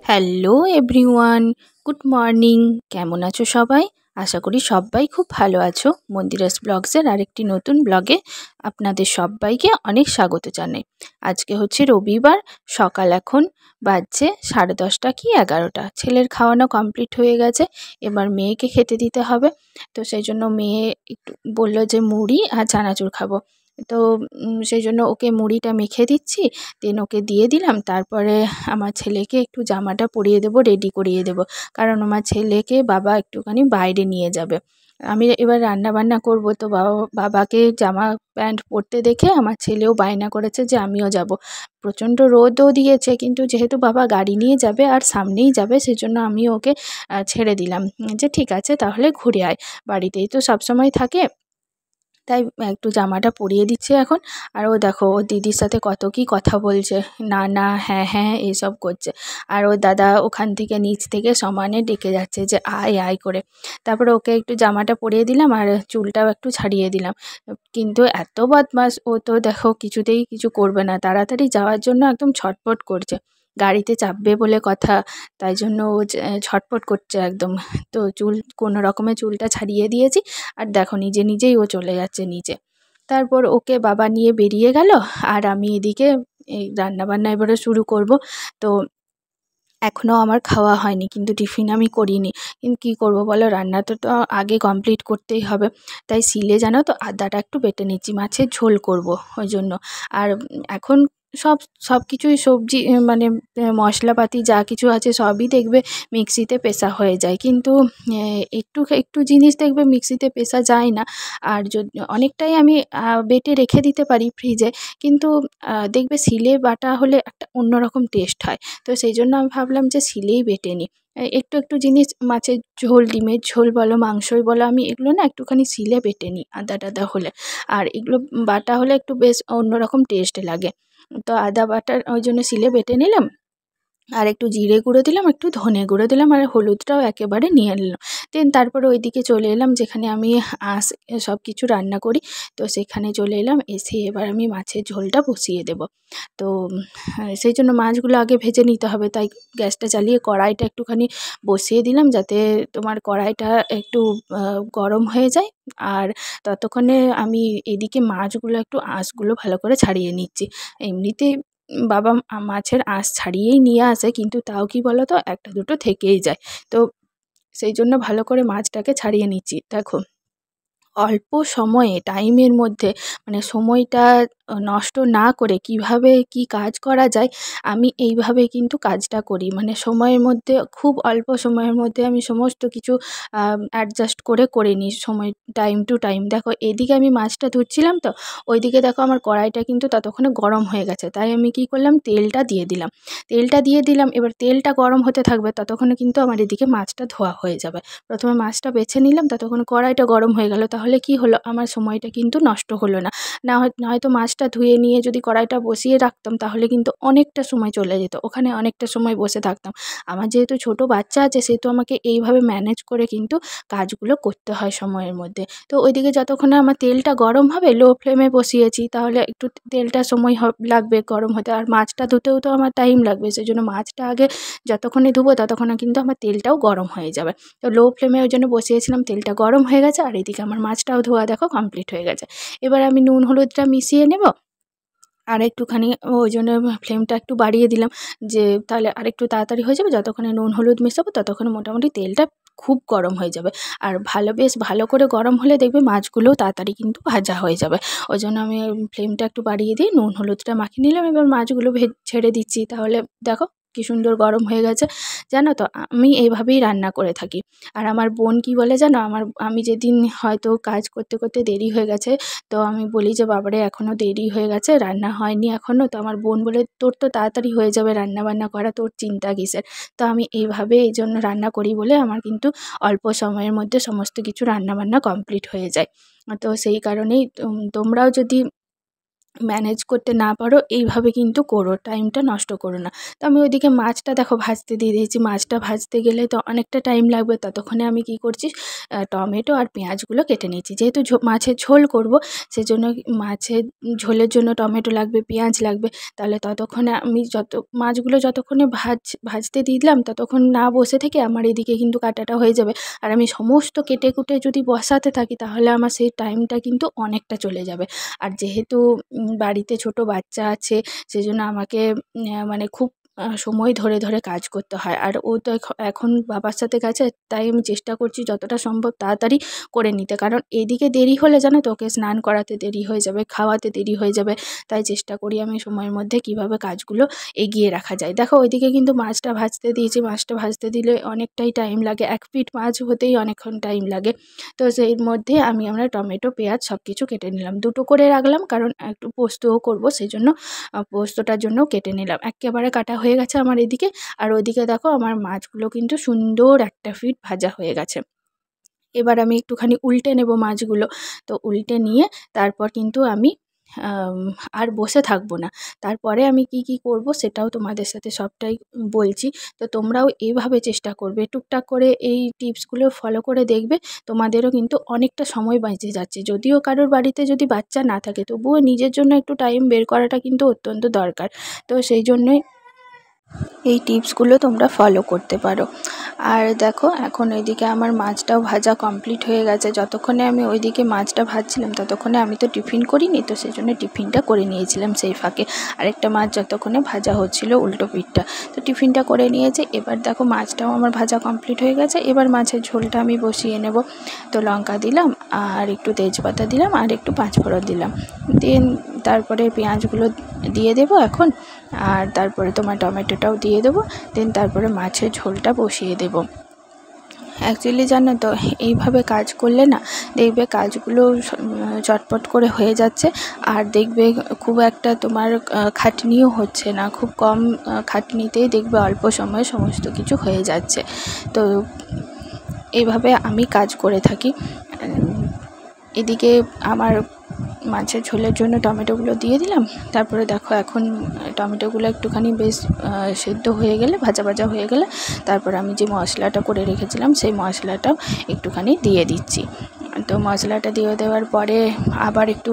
Hello everyone, good morning. কেমন আছো সবাই? আশা করি সবাই খুব ভালো আছো। মন্দিরাস ব্লগসের আরেকটি নতুন ব্লগে আপনাদের সবাইকে অনেক স্বাগত জানাই। আজকে হচ্ছে রবিবার, সকাল এখন বাজছে 10:30 কি 11টা। ছেলের খাওয়ানো কমপ্লিট হয়ে গেছে, এবার মেয়েকে খেতে দিতে হবে। তো সেই জন্য মেয়ে একটু বললো যে মুড়ি আর চানাচুর খাবো। তো সেই জন্য ওকে মুড়িটা মেখে দিচ্ছি, দেন ওকে দিয়ে দিলাম। তারপরে আমার ছেলেকে একটু জামাটা পরিয়ে দেবো, রেডি করিয়ে দেবো, কারণ আমার ছেলেকে বাবা একটুখানি বাইরে নিয়ে যাবে। আমি এবার রান্না বান্না করব, তো বাবাকে জামা প্যান্ট পরতে দেখে আমার ছেলেও বায়না করেছে যে আমিও যাব। প্রচণ্ড রোদও দিয়েছে, কিন্তু যেহেতু বাবা গাড়ি নিয়ে যাবে আর সামনেই যাবে, সেজন্য আমি ওকে ছেড়ে দিলাম যে ঠিক আছে তাহলে ঘুরে আয়, বাড়িতেই তো সবসময় থাকে। তাই একটু জামাটা পরিয়ে দিচ্ছে এখন। আর ও দেখো ওর দিদির সাথে কত কি কথা বলছে, না না হ্যাঁ হ্যাঁ এইসব করছে। আর ওর দাদা ওখান থেকে নিচ থেকে সমানে ডেকে যাচ্ছে যে আয় আয় করে। তারপরে ওকে একটু জামাটা পরিয়ে দিলাম আর চুলটাও একটু ছাড়িয়ে দিলাম। কিন্তু এত বদমাস, ও তো দেখো কিছুতেই কিছু করবে না, তাড়াতাড়ি যাওয়ার জন্য একদম ছটপট করছে। গাড়িতে চাপবে বলে কথা, তাই জন্য ও ছটপট করছে একদম। তো কোনো রকমে চুলটা ছাড়িয়ে দিয়েছি, আর দেখো নিজে নিজেই ও চলে যাচ্ছে নিচে। তারপর ওকে বাবা নিয়ে বেরিয়ে গেল, আর আমি এদিকে এই রান্নাবান্না এবারে শুরু করব। তো এখনও আমার খাওয়া হয়নি, কিন্তু টিফিন আমি করিনি। কিন্তু কী করবো বলো, রান্না তো আগে কমপ্লিট করতেই হবে। তাই শিলে জানো তো আদাটা একটু বেটে নিচ্ছি, মাছের ঝোল করব ওই জন্য। আর এখন সব কিছুই সবজি মানে মশলাপাতি যা কিছু আছে সবই দেখবে মিক্সিতে পেষা হয়ে যায়, কিন্তু একটু একটু জিনিস দেখবে মিক্সিতে পেষা যায় না। আর অনেকটাই আমি বেটে রেখে দিতে পারি ফ্রিজে, কিন্তু দেখবে শিলে বাটা হলে একটা অন্যরকম টেস্ট হয়। তো সেই জন্য আমি ভাবলাম যে শিলেই বেটে নিই। একটু একটু জিনিস, মাছের ঝোল, ডিমের ঝোল বলো, মাংসই বলো, আমি এগুলো না একটুখানি শিলে বেটে নিই আদা টাদা হলে। আর এগুলো বাটা হলে একটু বেশ অন্যরকম টেস্ট লাগে। তো আদা বাটার ওই জন্য শিলে বেটে নিলাম। আর একটু জিরে গুঁড়ো দিলাম, একটু ধনে গুঁড়ো দিলাম, আর হলুদটাও একেবারে নিয়ে নিলাম। দেন তারপরে ওইদিকে চলে এলাম যেখানে আমি সব কিছু রান্না করি। তো সেখানে চলে এলাম, এসে এবার আমি মাছের ঝোলটা বসিয়ে দেব। তো সেই জন্য মাছগুলো আগে ভেজে নিতে হবে, তাই গ্যাসটা চালিয়ে কড়াইটা একটুখানি বসিয়ে দিলাম, যাতে তোমার কড়াইটা একটু গরম হয়ে যায়। আর ততক্ষণে আমি এদিকে মাছগুলো একটু আঁশগুলো ভালো করে ছাড়িয়ে নিচ্ছি। এমনিতেই বাবা মাছের আঁশ ছাড়িয়েই নিয়ে আসে, কিন্তু তাও কি বলো তো একটা দুটো থেকেই যায়। তো সেই জন্য ভালো করে মাছটাকে ছাড়িয়ে নিচ্ছি। দেখো অল্প সময়ে টাইমের মধ্যে, মানে সময়টা নষ্ট না করে কিভাবে কি কাজ করা যায়, আমি এইভাবে কিন্তু কাজটা করি। মানে সময়ের মধ্যে, খুব অল্প সময়ের মধ্যে আমি সমস্ত কিছু অ্যাডজাস্ট করে নিই, সময় টাইম টু টাইম। দেখো এদিকে আমি মাছটা ধুচ্ছিলাম, তো ওইদিকে দেখো আমার কড়াইটা কিন্তু ততক্ষণে গরম হয়ে গেছে। তাই আমি কি করলাম, তেলটা দিয়ে দিলাম। এবার তেলটা গরম হতে থাকবে, ততক্ষণে কিন্তু আমার এদিকে মাছটা ধোয়া হয়ে যাবে। প্রথমে মাছটা বেছে নিলাম, ততক্ষণে কড়াইটা গরম হয়ে গেল। তাহলে কি হলো, আমার সময়টা কিন্তু নষ্ট হলো না। নয়তো মাছটা ধুয়ে নিয়ে যদি কড়াইটা বসিয়ে রাখতাম, তাহলে কিন্তু অনেকটা সময় চলে যেত, ওখানে অনেকটা সময় বসে থাকতাম। আমার যেহেতু ছোট বাচ্চা আছে, সেহেতু আমাকে এইভাবে ম্যানেজ করে কিন্তু কাজগুলো করতে হয় সময়ের মধ্যে। তো ওইদিকে যতক্ষণে আমার তেলটা গরম হবে, লো ফ্লেমে বসিয়েছি, তাহলে একটু তেলটা সময় লাগবে গরম হতে, আর মাছটা ধুতেও তো আমার টাইম লাগবে। সেই জন্য মাছটা আগে যতক্ষণে ধুবো, ততক্ষণে কিন্তু আমার তেলটাও গরম হয়ে যাবে। তো লো ফ্লেমে ওই জন্য বসিয়েছিলাম, তেলটা গরম হয়ে গেছে, আর এদিকে আমার মাছটাও ধোয়া দেখো কমপ্লিট হয়ে গেছে। এবার আমি নুন হলুদটা মিশিয়ে নেব। আর একটুখানি ওই জন্য ফ্লেমটা একটু বাড়িয়ে দিলাম, যে তাহলে আরেকটু তাড়াতাড়ি হয়ে যাবে। যতক্ষণে নুন হলুদ মেশাবো, ততক্ষণে মোটামুটি তেলটা খুব গরম হয়ে যাবে। আর বেশ ভালো করে গরম হলে দেখবে মাছগুলোও তাড়াতাড়ি কিন্তু ভাজা হয়ে যাবে। ওই জন্য আমি ফ্লেমটা একটু বাড়িয়ে দিয়ে নুন হলুদটা মাখিয়ে নিলাম। এবার মাছগুলো ছেড়ে দিচ্ছি, তাহলে দেখো কি সুন্দর গরম হয়ে গেছে। জানো তো আমি এইভাবেই রান্না করে থাকি। আর আমার বোন কি বলে জানো, আমি যেদিন হয়তো কাজ করতে করতে দেরি হয়ে গেছে, তো আমি বলি যে বাবারে এখনও দেরি হয়ে গেছে, রান্না হয়নি এখনও। তো আমার বোন বলে তোর তো তাড়াতাড়ি হয়ে যাবে রান্না বান্না করা, তোর চিন্তা কিসের। তো আমি এইভাবে এই জন্য রান্না করি বলে আমার কিন্তু অল্প সময়ের মধ্যে সমস্ত কিছু রান্না বান্না কমপ্লিট হয়ে যায়। তো সেই কারণেই তোমরাও যদি ম্যানেজ করতে না পারো এইভাবে কিন্তু করো, টাইমটা নষ্ট করো না। তো আমি ওইদিকে মাছটা দেখো ভাজতে দিয়ে দিয়েছি। মাছটা ভাজতে গেলে তো অনেকটা টাইম লাগবে, ততক্ষণে আমি কি করছি, টমেটো আর পেঁয়াজগুলো কেটে নিয়েছি। যেহেতু মাছের ঝোল করব, সেজন্য মাছের ঝোলের জন্য টমেটো লাগবে, পেঁয়াজ লাগবে। তাহলে ততক্ষণে আমি মাছগুলো যতক্ষণে ভাজতে দিয়ে দিলাম, ততক্ষণ না বসে থেকে আমার এদিকে কিন্তু কাটাটা হয়ে যাবে। আর আমি সমস্ত কেটে কুটে যদি বসাতে থাকি, তাহলে আমার সেই টাইমটা কিন্তু অনেকটা চলে যাবে। আর যেহেতু বাড়িতে ছোট বাচ্চা আছে, সেজন্য আমাকে মানে খুব সময় ধরে ধরে কাজ করতে হয়। আর ও তো এখন বাবার সাথে গেছে, তাই আমি চেষ্টা করছি যতটা সম্ভব তাড়াতাড়ি করে নিতে। কারণ এদিকে দেরি হলে জানো তো, ওকে স্নান করাতে দেরি হয়ে যাবে, খাওয়াতে দেরি হয়ে যাবে। তাই চেষ্টা করি আমি সময়ের মধ্যে কিভাবে কাজগুলো এগিয়ে রাখা যায়। দেখো ওইদিকে কিন্তু মাছটা ভাজতে দিয়েছি। মাছটা ভাজতে দিলে অনেকটাই টাইম লাগে, 1 পিঠ মাছ হতেই অনেকক্ষণ টাইম লাগে। তো সেই মধ্যে আমরা টমেটো, পেঁয়াজ সব কিছু কেটে নিলাম। 2টো করে রাখলাম, কারণ একটু পোস্তও করব, সেই জন্য পোস্তটার জন্য কেটে নিলাম। একেবারে কাটা হয়ে গেছে আমার এদিকে। আর ওইদিকে দেখো আমার মাছগুলো কিন্তু সুন্দর 1 পিঠ ভাজা হয়ে গেছে। এবার আমি একটুখানি উল্টে নেব মাছগুলো। তো উল্টে নিয়ে তারপর কিন্তু আমি আর বসে থাকবো না। তারপরে আমি কি করব সেটাও তোমাদের সাথে সবটাই বলছি। তো তোমরাও এইভাবে চেষ্টা করবে, টুকটাক করে এই টিপসগুলো ফলো করে দেখবে, তোমাদেরও কিন্তু অনেকটা সময় বেঁচে যাচ্ছে। যদিও কারোর বাড়িতে যদি বাচ্চা না থাকে, তবুও নিজের জন্য একটু টাইম বের করাটা কিন্তু অত্যন্ত দরকার। তো সেই জন্যই এই টিপসগুলো তোমরা ফলো করতে পারো। আর দেখো এখন ওইদিকে আমার মাছটাও ভাজা কমপ্লিট হয়ে গেছে। যতক্ষণে আমি ওইদিকে মাছটা ভাজছিলাম, ততক্ষণে আমি তো টিফিন করিনি, তো সেই জন্য টিফিনটা করে নিয়েছিলাম সেই ফাঁকে। আরেকটা মাছ যতক্ষণে ভাজা হচ্ছিল উল্টো পিঠটা, তো টিফিনটা করে নিয়েছি। এবার দেখো মাছটাও আমার ভাজা কমপ্লিট হয়ে গেছে। এবার মাছের ঝোলটা আমি বসিয়ে নেব। তো লঙ্কা দিলাম, আর একটু তেজপাতা দিলাম, আর একটু পাঁচফোড়ন দিলাম। দেন তারপরে পেঁয়াজগুলো দিয়ে দেবো এখন, আর তারপরে তোমার টমেটোটাও দিয়ে দেবো। দেন তারপরে মাছের ঝোলটা বসিয়ে দেবো। অ্যাকচুয়ালি জানো তো, এইভাবে কাজ করলে না, দেখবে কাজগুলো চটপট করে হয়ে যাচ্ছে। আর দেখবে খুব একটা তোমার খাটনিও হচ্ছে না, খুব কম খাটনিতেই দেখবে অল্প সময়ে সমস্ত কিছু হয়ে যাচ্ছে। তো এইভাবে আমি কাজ করে থাকি। এদিকে আমার মাছের ঝোলের জন্য টমেটোগুলো দিয়ে দিলাম। তারপরে দেখো এখন টমেটোগুলো একটুখানি বেশ সেদ্ধ হয়ে গেলে, ভাজা ভাজা হয়ে গেলে, তারপর আমি যে মশলাটা করে রেখেছিলাম সেই মশলাটাও একটুখানি দিয়ে দিচ্ছি। তো মশলাটা দিয়ে দেওয়ার পরে আবার একটু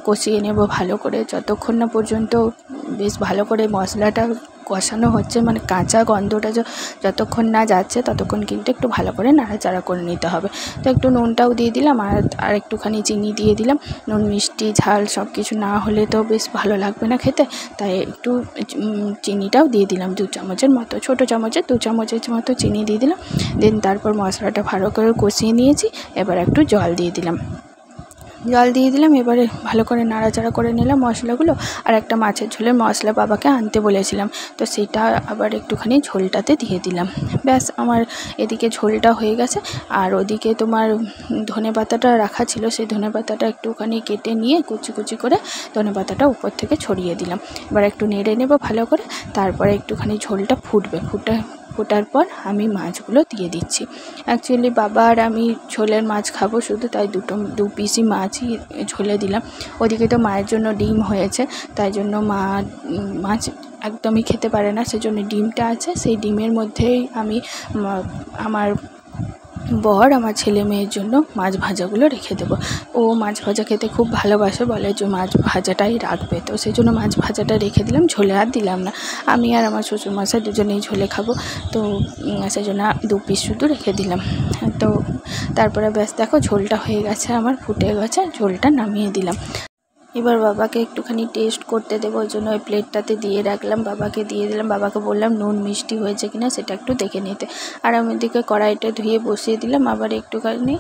কষিয়ে নেব ভালো করে, যতক্ষণ না পর্যন্ত বেশ ভালো করে মশলাটা কষানো হচ্ছে, মানে কাঁচা গন্ধটা যতক্ষণ না যাচ্ছে, ততক্ষণ কিন্তু একটু ভালো করে নাড়াচাড়া করে নিতে হবে। তো একটু নুনটাও দিয়ে দিলাম, আর একটুখানি চিনি দিয়ে দিলাম। নুন, মিষ্টি, ঝাল সব কিছু না হলে তো বেশ ভালো লাগবে না খেতে, তাই একটু চিনিটাও দিয়ে দিলাম 2 চামচের মতো, ছোটো চামচের 2 চামচের মতো চিনি দিয়ে দিলাম। দেন তারপর মশলাটা ভালো করে কষিয়ে নিয়েছি। এবার একটু জল দিয়ে দিলাম। এবারে ভালো করে নাড়াচাড়া করে নিলাম মশলাগুলো। আর একটা মাছের ঝোলের মশলা বাবাকে আনতে বলেছিলাম, তো সেটা আবার একটুখানি ঝোলটাতে দিয়ে দিলাম। ব্যাস আমার এদিকে ঝোলটা হয়ে গেছে। আর ওদিকে তোমার ধনেপাতাটা রাখা ছিল, সেই ধনেপাতাটা একটুখানি কেটে নিয়ে কুচি কুচি করে ধনেপাতাটা উপর থেকে ছড়িয়ে দিলাম। এবার একটু নেড়ে নেব ভালো করে। তারপরে একটুখানি ঝোলটা ফোটার পর আমি মাছগুলো দিয়ে দিচ্ছি। অ্যাকচুয়ালি বাবা আর আমি ঝোলের মাছ খাবো শুধু, তাই 2 পিসই মাছই ঝোলে দিলাম। ওদিকে তো মায়ের জন্য ডিম হয়েছে, তাই জন্য মা মাছ একদমই খেতে পারে না, সেজন্য ডিমটা আছে, সেই ডিমের মধ্যেই আমি আমার বর, আমার ছেলে মেয়ের জন্য মাছ ভাজাগুলো রেখে দেবো। ও মাছ ভাজা খেতে খুব ভালোবাসে, বলে যে মাছ ভাজাটাই রাখবে, তো সেই জন্য মাছ ভাজাটা রেখে দিলাম, ঝোলে আর দিলাম না। আমি আর আমার শ্বশুরমশাই দুজনেই ঝোলে খাবো, তো সেই জন্য 2 পিস শুধু রেখে দিলাম। তো তারপরে ব্যাস দেখো ঝোলটা হয়ে গেছে, আমার ফুটে গেছে, ঝোলটা নামিয়ে দিলাম। এবার বাবাকে একটুখানি টেস্ট করতে দেবো, ওই জন্য ওই প্লেটটাতে দিয়ে রাখলাম, বাবাকে দিয়ে দিলাম। বাবাকে বললাম নুন মিষ্টি হয়েছে কিনা সেটা একটু দেখে নিতে। আর আমি ওইদিকে কড়াইটা ধুয়ে বসিয়ে দিলাম আবার একটুখানি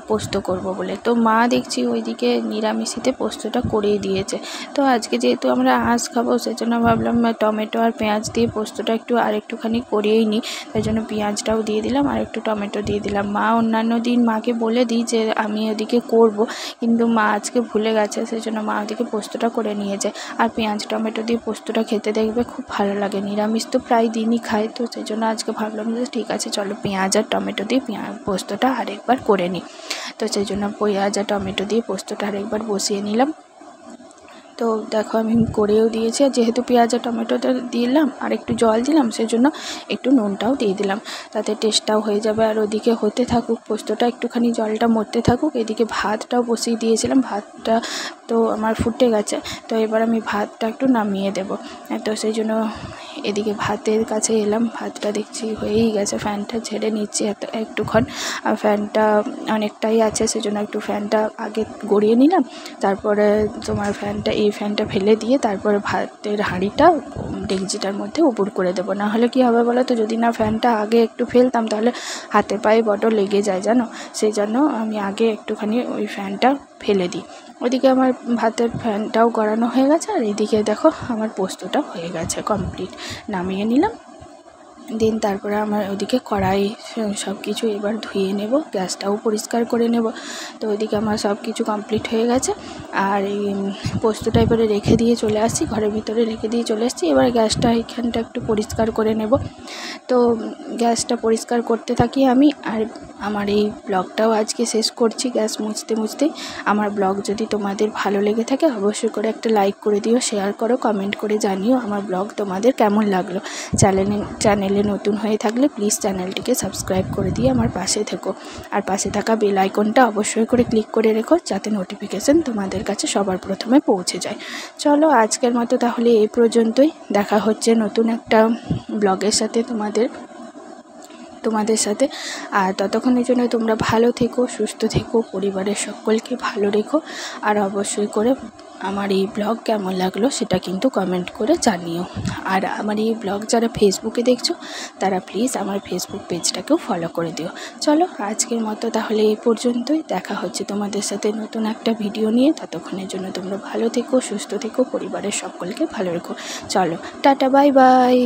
পোস্ত করব বলে। তো মা দেখছি ওইদিকে নিরামিষিতে পোস্তটা করেই দিয়েছে। তো আজকে যেহেতু আমরা আঁশ খাবো, সেজন্য ভাবলাম টমেটো আর পেঁয়াজ দিয়ে পোস্তটা একটুখানি করিয়েই নিই। তাই জন্য পেঁয়াজটাও দিয়ে দিলাম আর একটু টমেটো দিয়ে দিলাম। মা অন্যান্য দিন মাকে বলে দিই যে আমি ওদিকে করব, কিন্তু মা আজকে ভুলে গেছে, সেই জন্য মা ওদিকে পোস্তটা করে নিয়ে যায়। আর পেঁয়াজ টমেটো দিয়ে পোস্তটা খেতে দেখবে খুব ভালো লাগে। নিরামিষ তো প্রায় দিনই খায়, তো সেই জন্য আজকে ভাবলাম যে ঠিক আছে চলো পেঁয়াজ আর টমেটো দিয়ে পোস্তটা আরেকবার করে নিই। তো সেই জন্য পেঁয়াজ আর টমেটো দিয়ে পোস্তটা আরেকবার বসিয়ে নিলাম। তো দেখো আমি করেও দিয়েছি, আর যেহেতু পেঁয়াজ আর টমেটোটা দিলাম আর একটু জল দিলাম, সেজন্য একটু নুনটাও দিয়ে দিলাম, তাতে টেস্টটাও হয়ে যাবে। আর ওদিকে হতে থাকুক পোস্তটা, একটুখানি জলটা মরতে থাকুক। এদিকে ভাতটাও বসিয়ে দিয়েছিলাম, ভাতটা তো আমার ফুটে গেছে। তো এবার আমি ভাতটা একটু নামিয়ে দেব, তো সেই জন্য এদিকে ভাতের কাছে এলাম। ভাতটা দেখছি হয়েই গেছে, ফ্যানটা ঝেড়ে নিচ্ছি একটুক্ষণ। আর ফ্যানটা অনেকটাই আছে, সেজন্য একটু ফ্যানটা আগে গড়িয়ে নিলাম, তারপরে তোমার এই ফ্যানটা ফেলে দিয়ে তারপরে ভাতের হাঁড়িটা ডেকচিটার মধ্যে উপর করে দেবো। না হলে কী হবে বলো তো, যদি না ফ্যানটা আগে একটু ফেলতাম তাহলে হাতে পায়ে বড্ড লেগে যায় জানো, সেই জন্য আমি আগে একটুখানি ওই ফ্যানটা ফেলে দিই। ওইদিকে আমার ভাতের ফ্যানটাও গড়ানো হয়ে গেছে, আর এইদিকে দেখো আমার পোস্তটা হয়ে গেছে কমপ্লিট। নামিয়ে নিলাম, দেন তারপরে আমার ওদিকে কড়াই সব কিছু এবার ধুয়ে নেব, গ্যাসটাও পরিষ্কার করে নেব। তো ওইদিকে আমার সব কিছু কমপ্লিট হয়ে গেছে, আর এই পোস্তটা এবারে রেখে দিয়ে চলে আসছি, ঘরের ভিতরে রেখে দিয়ে চলে আসছি। এবার গ্যাসটা এইখানটা একটু পরিষ্কার করে নেব। তো গ্যাসটা পরিষ্কার করতে থাকি আমি, আর আমার এই ব্লগটাও আজকে শেষ করছি গ্যাস মুছতে মুছতে। আমার ব্লগ যদি তোমাদের ভালো লেগে থাকে অবশ্যই করে একটা লাইক করে দিও, শেয়ার করো, কমেন্ট করে জানিও আমার ব্লগ তোমাদের কেমন লাগলো। চ্যানেলে নতুন হয়ে থাকলে প্লিজ চ্যানেলটিকে সাবস্ক্রাইব করে দিয়ে আমার পাশে থেকো, আর পাশে থাকা বেল আইকনটা অবশ্যই করে ক্লিক করে রেখো, যাতে নোটিফিকেশান তোমাদের কাছে সবার প্রথমে পৌঁছে যায়। চলো আজকের মতো তাহলে এই পর্যন্তই, দেখা হচ্ছে নতুন একটা ব্লগের সাথে তোমাদের সাথে। আর ততক্ষণের জন্য তোমরা ভালো থেকো, সুস্থ থেকো, পরিবারের সকলকে ভালো রেখো, আর অবশ্যই করে আমার এই ব্লগ কেমন লাগলো সেটা কিন্তু কমেন্ট করে জানিও। আর আমার এই ব্লগ যারা ফেসবুকে দেখছো তারা প্লিজ আমার ফেসবুক পেজটাকেও ফলো করে দিও। চলো আজকের মতো তাহলে এই পর্যন্তই, দেখা হচ্ছে তোমাদের সাথে নতুন একটা ভিডিও নিয়ে। ততক্ষণের জন্য তোমরা ভালো থেকো, সুস্থ থেকো, পরিবারের সকলকে ভালো রেখো। চলো টাটা, বাই বাই।